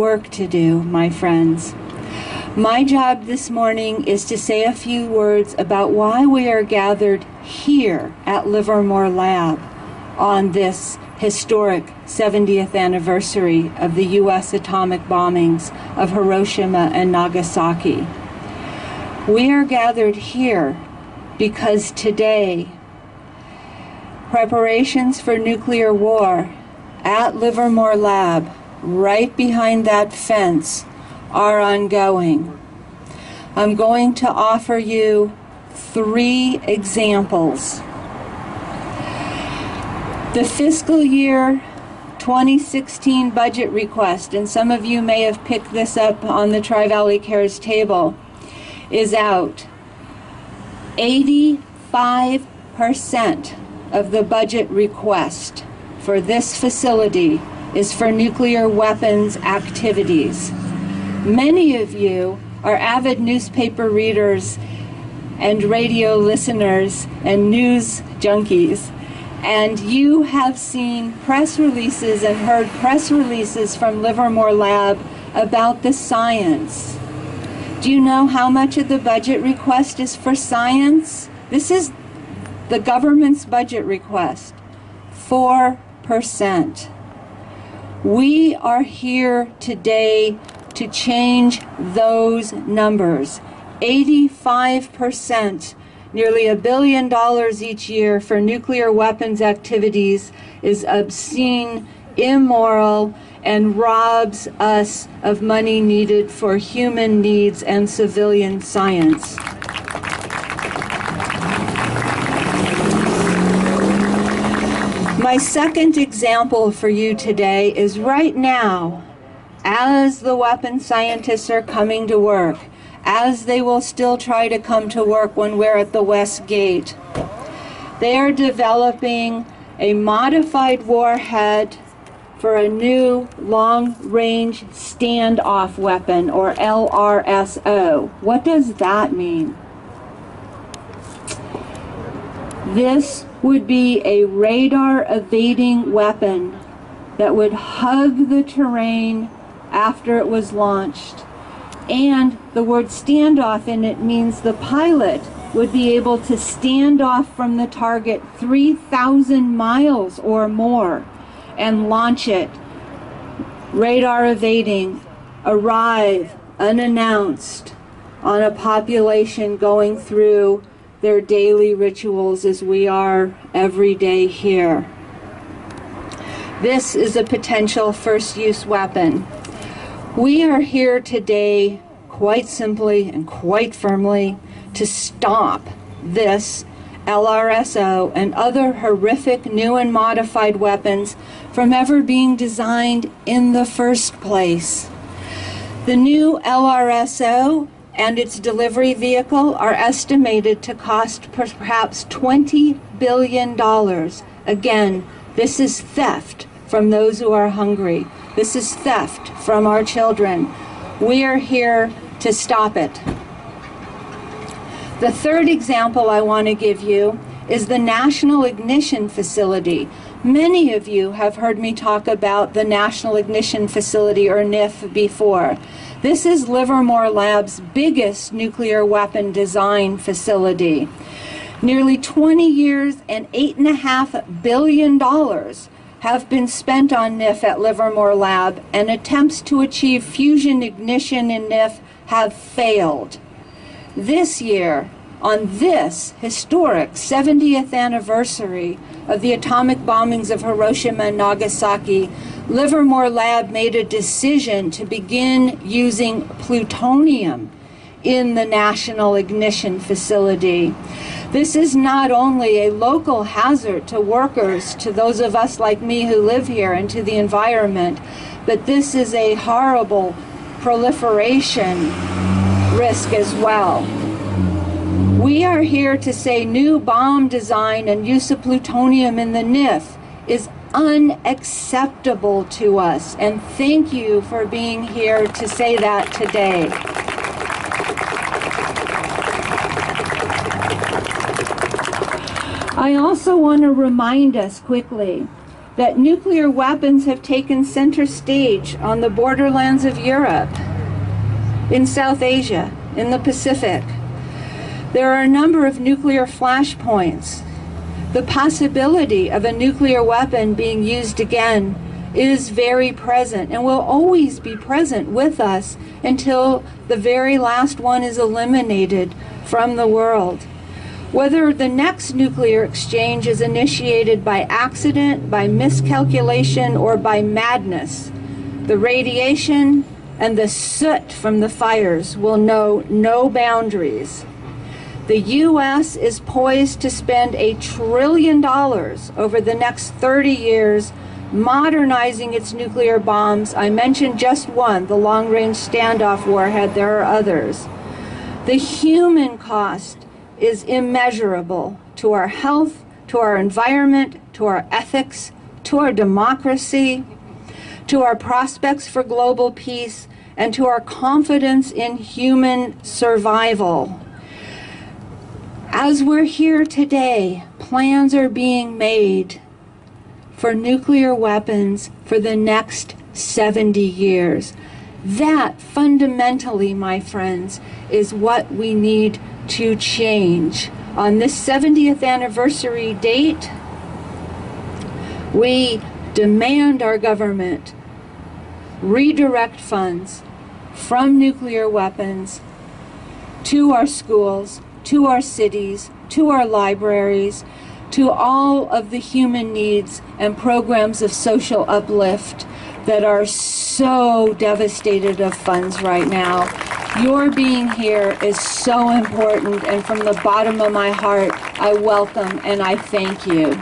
work to do, my friends. My job this morning is to say a few words about why we are gathered here at Livermore Lab on this historic 70th anniversary of the U.S. atomic bombings of Hiroshima and Nagasaki. We are gathered here because today, preparations for nuclear war at Livermore Lab, right behind that fence, are ongoing. I'm going to offer you 3 examples. The fiscal year 2016 budget request, and some of you may have picked this up on the Tri-Valley Cares table, is out. 85% of the budget request for this facility is for nuclear weapons activities. Many of you are avid newspaper readers and radio listeners and news junkies, and you have seen press releases and heard press releases from Livermore Lab about the science. Do you know how much of the budget request is for science? This is the government's budget request, 4%. We are here today to change those numbers. 85%, nearly $1 billion each year for nuclear weapons activities is obscene, immoral, and robs us of money needed for human needs and civilian science. My second example for you today is right now, as the weapons scientists are coming to work, as they will still try to come to work when we're at the West Gate, they are developing a modified warhead for a new long-range standoff weapon, or LRSO. What does that mean? This would be a radar-evading weapon that would hug the terrain after it was launched. And the word standoff in it means the pilot would be able to stand off from the target 3,000 miles or more and launch it, radar evading, arrive unannounced on a population going through their daily rituals as we are every day here. This is a potential first-use weapon. We are here today quite simply and quite firmly to stop this LRSO and other horrific new and modified weapons from ever being designed in the first place. The new LRSO and its delivery vehicle are estimated to cost perhaps $20 billion. Again, this is theft from those who are hungry. This is theft from our children. We are here to stop it. The third example I want to give you is the National Ignition Facility. Many of you have heard me talk about the National Ignition Facility, or NIF, before. This is Livermore Lab's biggest nuclear weapon design facility. Nearly 20 years and $8.5 billion have been spent on NIF at Livermore Lab, and attempts to achieve fusion ignition in NIF have failed. This year, on this historic 70th anniversary of the atomic bombings of Hiroshima and Nagasaki, Livermore Lab made a decision to begin using plutonium in the National Ignition Facility. This is not only a local hazard to workers, to those of us like me who live here, and to the environment, but this is a horrible proliferation risk as well. We are here to say new bomb design and use of plutonium in the NIF is unacceptable to us, and thank you for being here to say that today. I also want to remind us quickly that nuclear weapons have taken center stage on the borderlands of Europe, in South Asia, in the Pacific. There are a number of nuclear flashpoints. The possibility of a nuclear weapon being used again is very present and will always be present with us until the very last one is eliminated from the world. Whether the next nuclear exchange is initiated by accident, by miscalculation, or by madness, the radiation and the soot from the fires will know no boundaries. The U.S. is poised to spend $1 trillion over the next 30 years modernizing its nuclear bombs. I mentioned just one, the long-range standoff warhead. There are others. The human cost is immeasurable to our health, to our environment, to our ethics, to our democracy, to our prospects for global peace, and to our confidence in human survival. As we're here today, plans are being made for nuclear weapons for the next 70 years. That fundamentally, my friends, is what we need to change. On this 70th anniversary date, we demand our government redirect funds from nuclear weapons to our schools, to our cities, to our libraries, to all of the human needs and programs of social uplift that are so devastated of funds right now. Your being here is so important, and from the bottom of my heart, I welcome and I thank you.